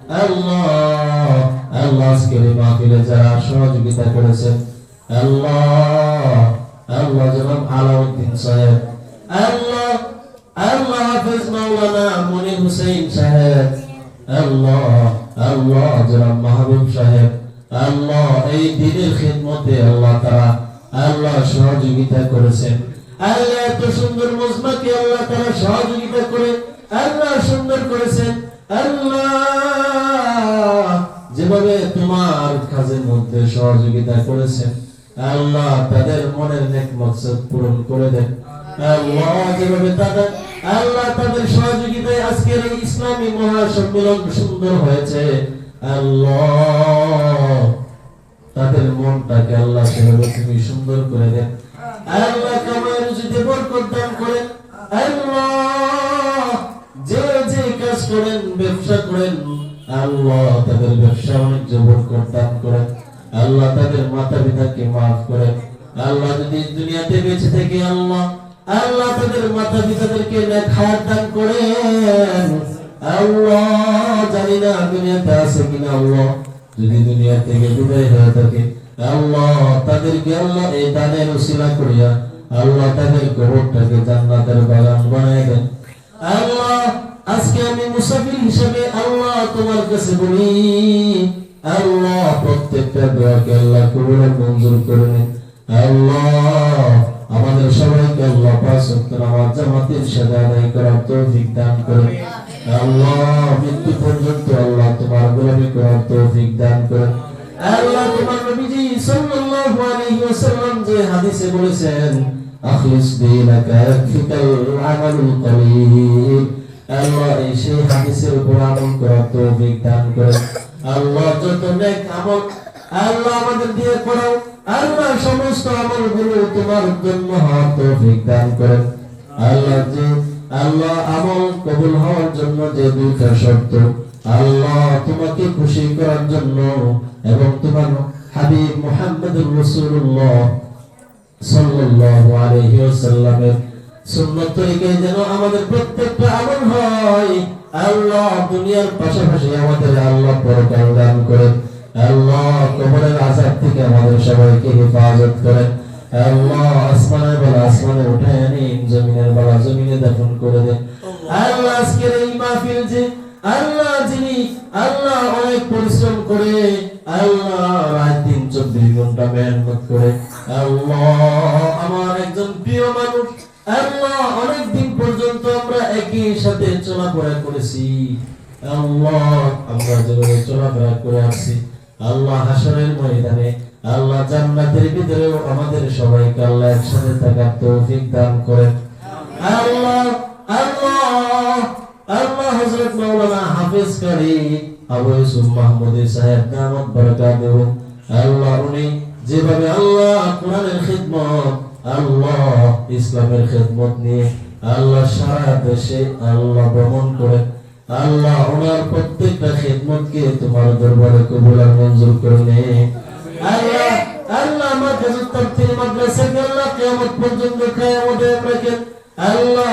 আল্লাহ আল্লাহ আজকের এই মাহফিলে যারা সহযোগিতা করেছেন, আল্লাহ আল্লাহ জনাব আলাউদ্দিন সাহেব, আল্লাহ আল্লাহ হাফেজ মাওলানা মনির হোসেন সাহেব, আল্লাহ আল্লাহ জনাব মাহবুব সাহেব, আল্লাহ এই দ্বীনের খিদমতে আল্লাহ তারা আল্লাহ সহযোগিতা করেছেন। আল্লাহ এত সুন্দর মজমাকে আল্লাহ তারা সহযোগিতা করে আল্লাহ সুন্দর করেছেন। আল্লাহ যেভাবে তোমার কাজের মধ্যে সহযোগিতা করেছেন, আল্লাহ তাদের মনের নেক মকসদ পূরণ করে দেন। আল্লাহ যেভাবে তাদের আল্লাহ তাদের সহযোগিতায় আজকের এই ইসলামী মহাসম্মেলন সুন্দর হয়েছে, আল্লাহ তাদের মনটাকে আল্লাহ সেভাবে তুমি সুন্দর করে দেন। আল্লাহ কামাই রুজিতে বরকত দান করেন। আল্লাহ যে যে কাজ করেন, ব্যবসা করেন, আল্লাহ তাদের ব্যবসা বাণিজ্য বরকত দান করেন। আল্লাহ তাদের মাতা পিতাকে মাফ করেন। আল্লাহ যদি দুনিয়াতে বেঁচে থেকে আল্লাহ আল্লাহ তাদের মাতা পিতাদেরকে নেক হায়াত দান করেন। আল্লাহ জানি না দুনিয়াতে আছে কিনা, আল্লাহ যদি দুনিয়া থেকে বিদায় হয়ে থাকে, আল্লাহ তাদেরকে আল্লাহ এই দানের উসিলা করিয়া আল্লাহ তাদের কবরটাকে জান্নাতের বাগান বানায় দেন। আল্লাহ আজকে আমি মুসাফির হিসেবে আল্লাহ তোমার কাছে বলি, আল্লাহ প্রত্যেকটা দোয়াকে আল্লাহ কবুল ও মঞ্জুর করে নিন। আল্লাহ আমাদের সবাইকে আল্লাহ পাঁচ ওয়াক্ত নামাজ জামাতের সাথে আদায় করার তৌফিক দান করুন। আল্লাহ মৃত্যু পর্যন্ত আল্লাহ তোমার গোলামি করার তৌফিক দান করুন। আল্লাহ তোমার নবীজি সাল্লাল্লাহু আলাইহি ওয়াসাল্লাম যে হাদিসে বলেছেন, আখলিস দীনাকা ইয়াকফিকাল আমালুল কলিল, আল্লাহ এই সেই হাদিসের উপর আমল করার তৌফিক দান করুন। আল্লাহ যত নেক আমল আল্লাহ আমাদের দিয়ে করাও, আল্লাহ সমস্ত আমলগুলো তোমার জন্য হওয়ার তৌফিক দান করেন। আল্লাহ যে আল্লাহ আমল কবুল হওয়ার জন্য যে দুইটা শর্ত, আল্লাহ তোমাকে খুশি করার জন্য এবং তোমার হাবিব মুহাম্মদুর রাসূলুল্লাহ সাল্লাল্লাহু আলাইহি ওয়াসাল্লামের সুন্নাত তরিকায় যেন আমাদের প্রত্যেকটা আমল হয়। আল্লাহ দুনিয়ার পাশাপাশি আমাদের আল্লাহ পরকাল দান করেন। আল্লাহ কবরের আযাব থেকে আমাদের সবাইকে হেফাজত করেন। আল্লাহ আসমানের বালা আসমানে উঠায় নিন, জমিনের বালা জমিনে দাফন করে দেন। আল্লাহ আজকের এই মাহফিল যে আল্লাহ যিনি আল্লাহ অনেক পরিশ্রম করে আল্লাহ রাত দিন 24 ঘন্টা মেহনত করে, আল্লাহ আমার একজন প্রিয় মানুষ, আল্লাহ অনেক দিন পর্যন্ত আমরা একই সাথে চলাফেরা করেছি, আল্লাহ আমরা যেভাবে চলাফেরা করে আসছি, আল্লাহ হাসরের ময়দানে আল্লাহ জান্নাতের ভিতরে আমাদের সবাইকে আল্লাহ একসাথে থাকার তৌফিক দান করেন। আল্লাহ আল্লাহ আল্লাহ হযরত মাওলানা হাফেজ কারি আবু ইউসুফ মাহমুদ সাহেব দামাত বারাকাতুহু, আল্লাহ উনি যেভাবে আল্লাহ কোরআনের খিদমত আল্লাহ ইসলামের খিদমত নিয়ে আল্লাহ সারা দেশে আল্লাহ ভ্রমণ করেন, আল্লাহ ওনার প্রত্যেকটা খিদমতকে তোমার দরবারে কবুল আর মঞ্জুর করে নিন। আল্লাহ আল্লাহ আমার কাছে তাফসীর মাদ্রাসাকে আল্লাহ কিয়ামত পর্যন্ত কায়েম রাখেন। আল্লাহ